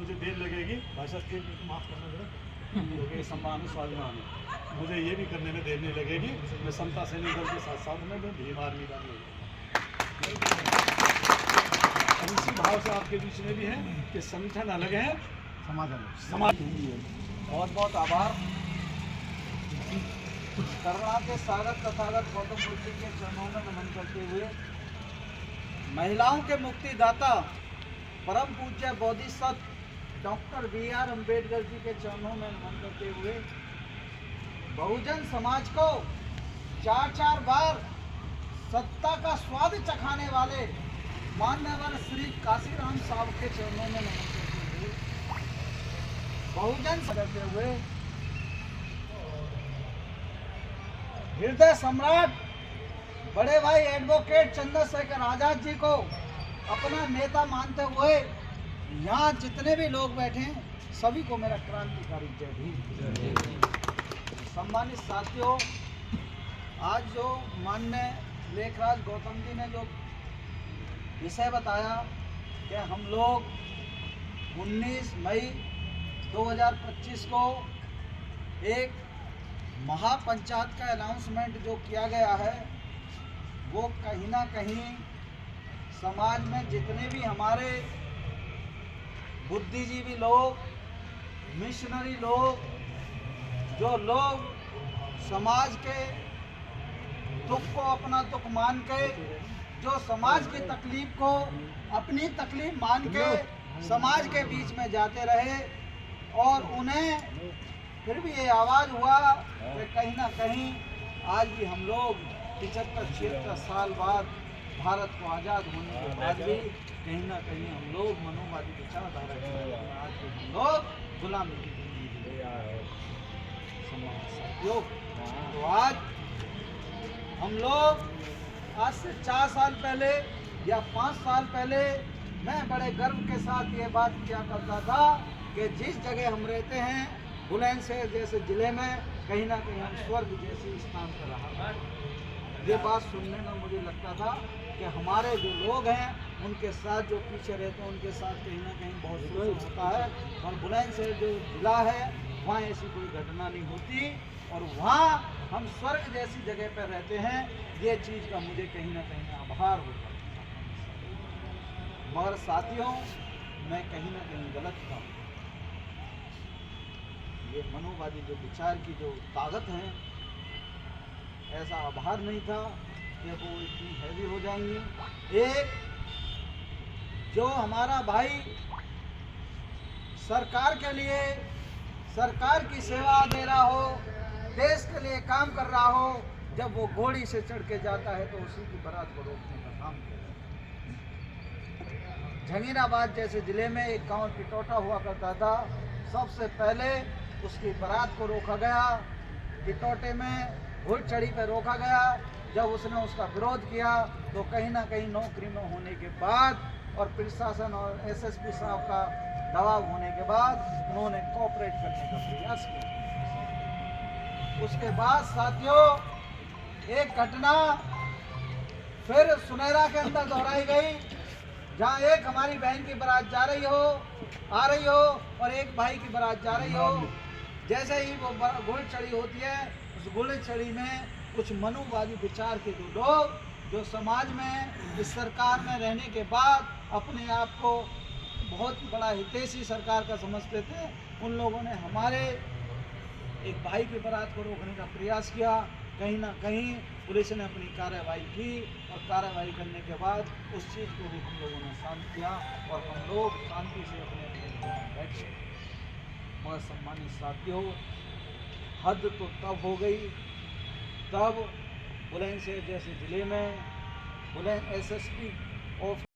मुझे देर लगेगी, भाषा के माफ़ करना जरा, क्योंकि सम्मान स्वाभिमान है, मुझे ये भी करने में देर नहीं लगेगी। मैं समता सैनिक दल के साथ साथ में भीम आर्मी का भी इसी भाव से आपके बीच में भी है कि संगठन अलग है, समाज बहुत बहुत आभार। करुणा के सागर तथागत गौतम बुद्ध के चरणों में नमन करते हुए, महिलाओं के मुक्तिदाता परम पूज्य बोधिसत्व डॉक्टर BR अम्बेडकर जी के चरणों में नमन करते हुए, बहुजन समाज को 4-4 बार सत्ता का स्वाद चखाने वाले मान्यवर श्री काशीराम साहब के चरणों में नमन करते हुए, बहुजन करते हुए हृदय सम्राट बड़े भाई एडवोकेट चंद्रशेखर आजाद जी को अपना नेता मानते हुए यहाँ जितने भी लोग बैठे हैं सभी को मेरा क्रांतिकारी जय भीम। सम्मानित साथियों, आज जो माननीय लेखराज गौतम जी ने जो विषय बताया कि हम लोग 19 मई 2025 को एक महापंचायत का अनाउंसमेंट जो किया गया है, वो कहीं ना कहीं समाज में जितने भी हमारे बुद्धिजीवी लोग, मिशनरी लोग, जो लोग समाज के दुख को अपना दुख मान के, जो समाज की तकलीफ को अपनी तकलीफ मान के समाज के बीच में जाते रहे, और उन्हें फिर भी ये आवाज़ हुआ कि कहीं ना कहीं आज भी हम लोग 75-76 साल बाद भारत को आज़ाद होने के बाद भी कहीं ना कहीं हम लोग मनोवादी विचारधारा के आज भी हम लोग गुलामी की साथियों। तो आज हम लोग आज से 4 साल पहले या 5 साल पहले मैं बड़े गर्व के साथ ये बात किया करता था कि जिस जगह हम रहते हैं बुलंदशहर जैसे ज़िले में कहीं ना कहीं हम स्वर्ग जैसे स्थान पर रहा। ये बात सुनने में मुझे लगता था कि हमारे जो लोग हैं उनके साथ जो पीछे रहते हैं उनके साथ कहीं ना कहीं बहुत सुरक्षित होता है, और बुलंदशहर जो ज़िला है वहाँ ऐसी कोई घटना नहीं होती, और वहाँ हम स्वर्ग जैसी जगह पर रहते हैं। ये चीज़ का मुझे कहीं ना कहीं आभार होता है। मगर साथियों, मैं कहीं ना कहीं गलत था। ये मनोवादी जो विचार की जो ताकत है, ऐसा आभार नहीं था कि वो इतनी हैवी हो जाएंगी। एक जो हमारा भाई सरकार के लिए, सरकार की सेवा दे रहा हो, देश के लिए काम कर रहा हो, जब वो घोड़ी से चढ़ के जाता है तो उसी की बारात को रोकने का काम किया। जहीराबाद जैसे ज़िले में एक गांव टिटोटा हुआ करता था, सबसे पहले उसकी बारात को रोका गया, टिटोटे में घुड़चढ़ी पर रोका गया। जब उसने उसका विरोध किया तो कहीं ना कहीं नौकरी में होने के बाद और प्रशासन और SSP साहब का दबाव होने के बाद उन्होंने कोऑपरेट करने का प्रयास किया। उसके बाद साथियों, एक घटना फिर सुनेरा के अंदर दोहराई गई, जहाँ एक हमारी बहन की बारात आ रही हो और एक भाई की बारात जा रही हो। जैसे ही वो घुड़चढ़ी होती है, उस घुड़चढ़ी में कुछ मनुवादी विचार के जो लोग, जो समाज में इस सरकार में रहने के बाद अपने आप को बहुत बड़ा हितैषी सरकार का समझते थे, उन लोगों ने हमारे एक भाई की बारात को रोकने का प्रयास किया। कहीं ना कहीं पुलिस ने अपनी कार्रवाई की, और कार्रवाई करने के बाद उस चीज़ को भी हम लोगों ने शांत किया और हम लोग शांति से अपने बैठे। मगर सम्मानित साथियों, हद तो तब हो गई तब बुलंदशहर जैसे ज़िले में SSP ऑफिस